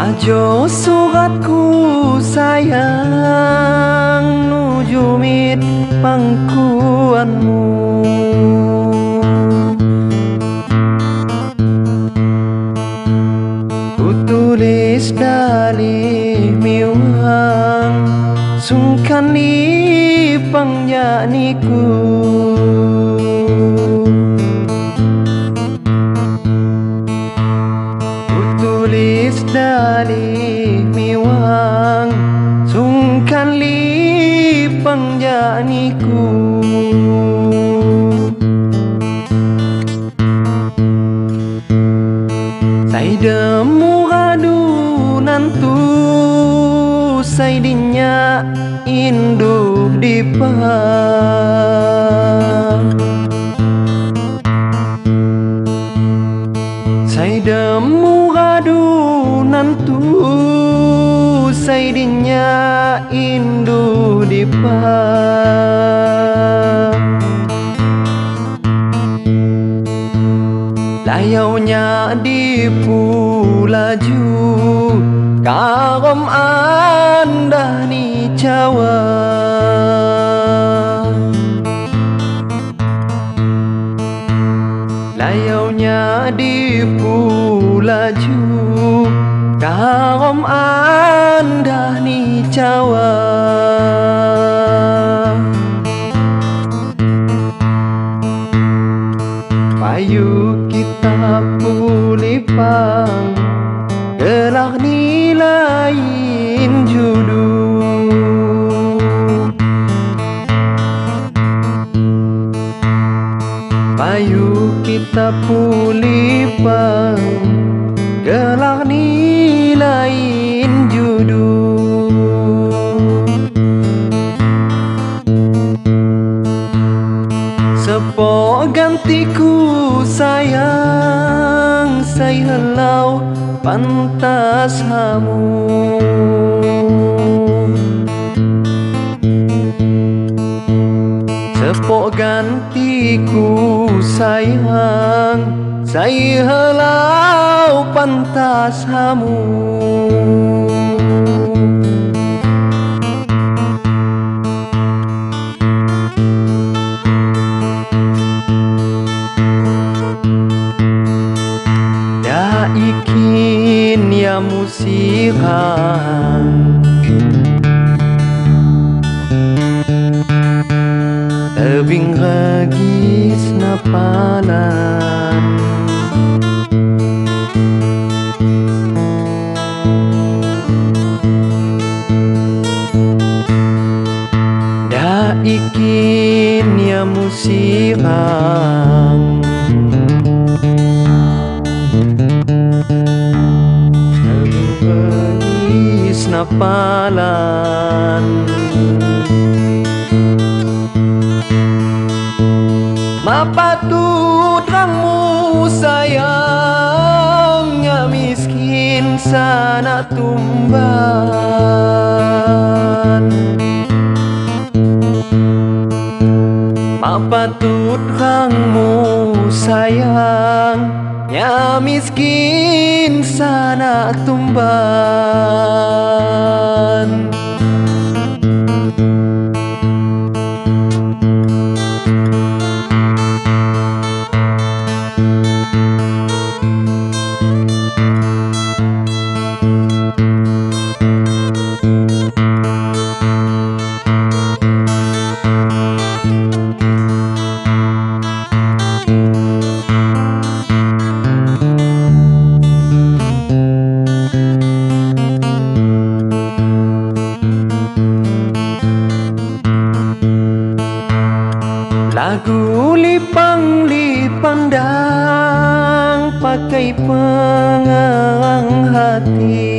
Ajo suratku sayang nuju mit pangkuanmu. Ku tulis dalih miwang sungkan di pangjaniku. Tulis dalih miwang sungkan li pangjaniku. Sai demu radu nantu sai dinya induh dipa. Sai demu radu nantu sai dinya induh dipa. Layaunya di pulaju karom anda ni Jawa. Layaunya di pulaju karom anda ni Jawa. Payu kita pulipang gelak ni lain judu. Payu kita pulipang gelak ni lain judu. Sepo gantiku sayang say helau pantas hamu. Sepo gantiku sayang say helau pantas hamu. Ikin ya musikan tebing regis napalan. Da ikin ya musikan napalan. Mapatut kamu sayangnya miskin sana tumban. Mapatut kamu sayangnya miskin sana tumban. Lagu lipang-lipandang pakai pengarang hati.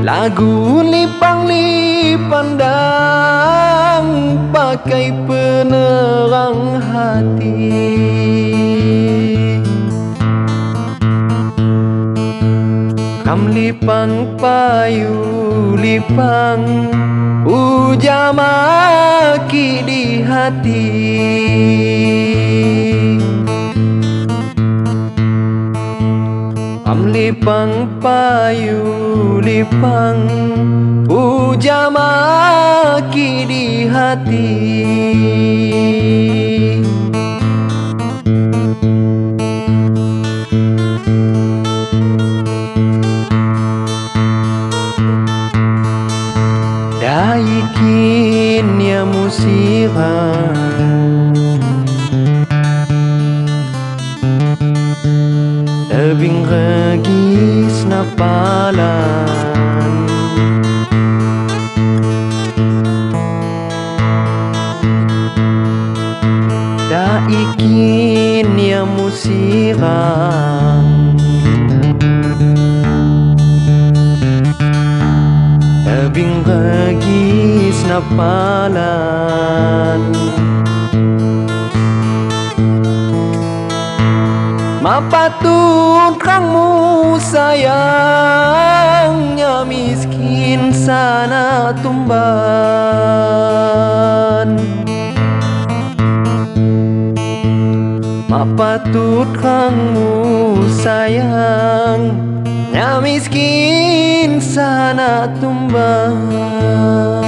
Lagu lipang-lipandang pakai penerang hati. Kam lipang payu lipang ujamaki di hati. payu lipang puja maki di hati. Daikin ya musiran tebing regis na palan daikin ya musiran tebing regis na palan mapatut kangmu sayangnya miskin sana tumban mapatut kangmu sayangnya miskin sana tumban.